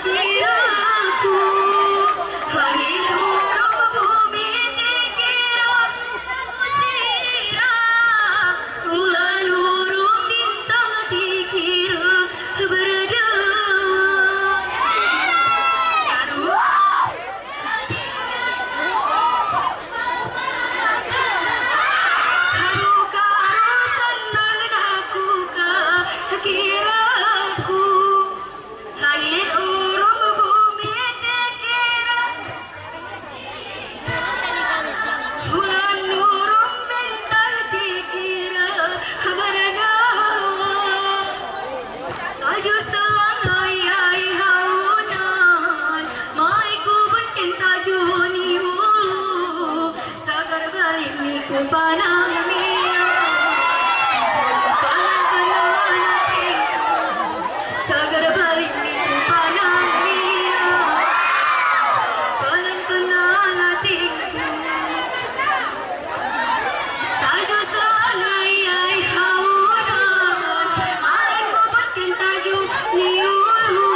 kiraku langit urung bumi dikira musira bulan urung bintang dikira berdua aduh karu senang aku kiraku langit urung bumi dikira bulan urung bintang dikira berdua Aju selangai ai haunan mai kubun kinta juni ulu sagar balik miku panang mia jadi panang kenana tingku sagar balik miku panang mia panang kenana tingku Taju selangai ai haunan ai kubun kinta juni ulu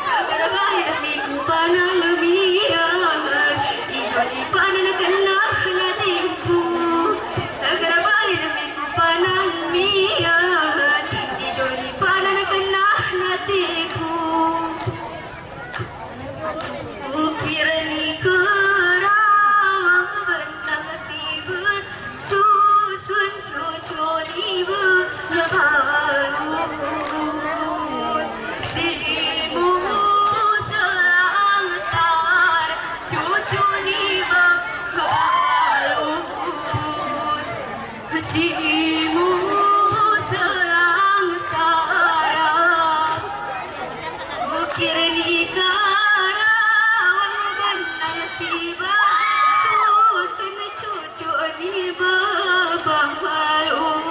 sagar balik miku panang mia ijo di panang kenana tingku sagar balik miku panang mia ijo di panang kenana tingku ukir ni kerang benang sibun susun cucu ni berbalun si mumu selang sar cucu ni berbalun si mumu selang sar ukir ni karawang benang sibun susun cucu ni berbalun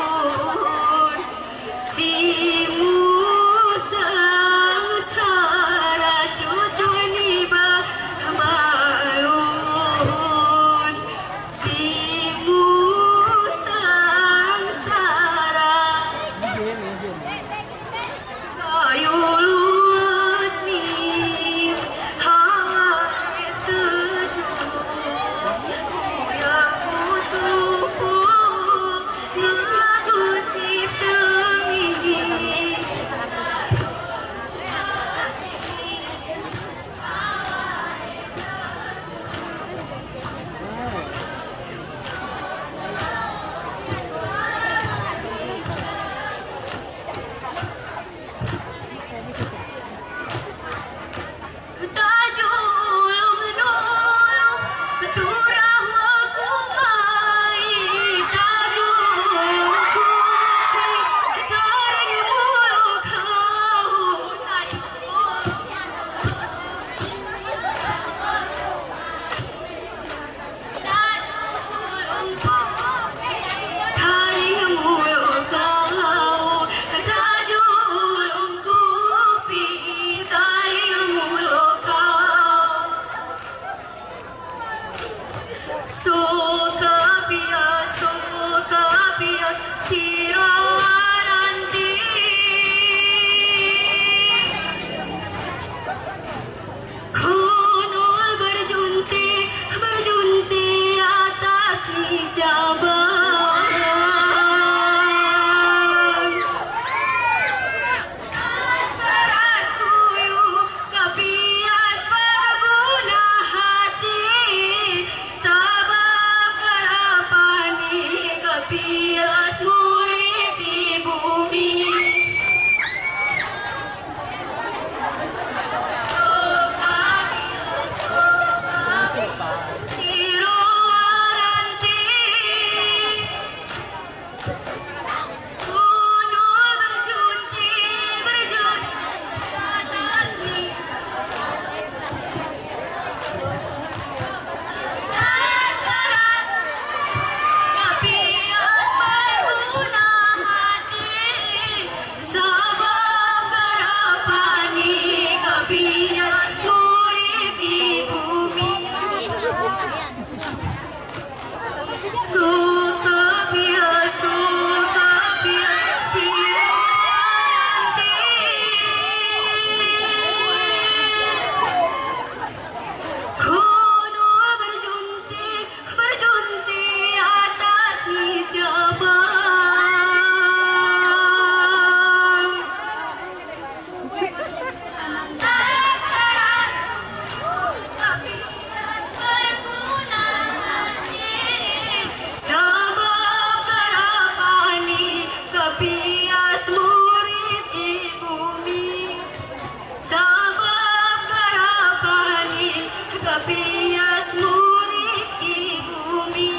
si sengsara cucu ni berbalun si sengsara ayo lulus ni kepias murid di bumi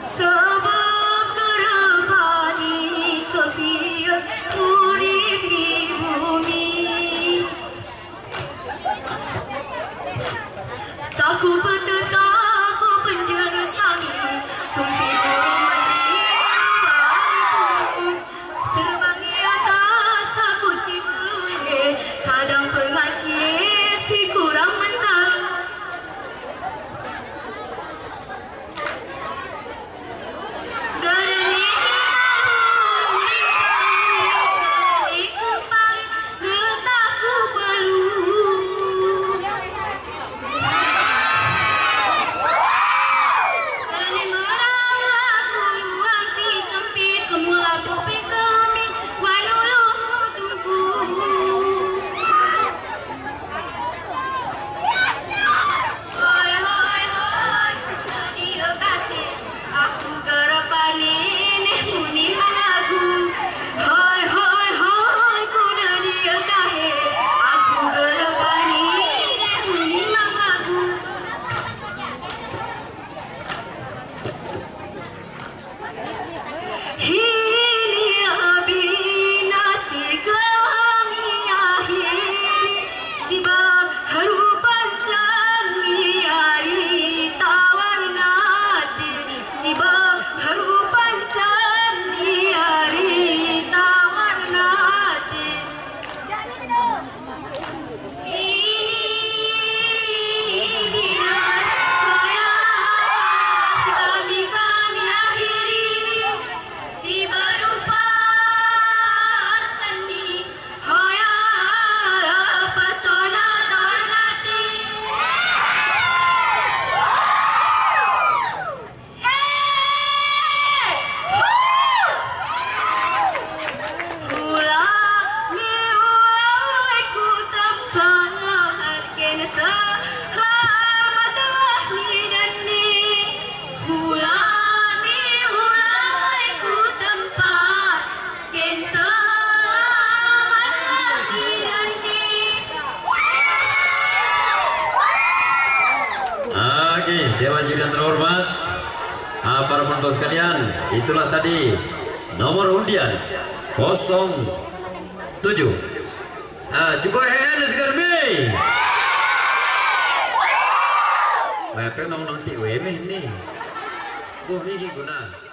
sebab terbani kepias murid di bumi taku petetaku penjara sangi tumpi burung mendiri terbang di atas taku si beluje kadang pengaci si kurang mental Dewan Juri yang terhormat, para penonton sekalian, itulah tadi nomor undian 07. Cukup segarmi. Apa yang nanti wemeh nih? Boh ini guna.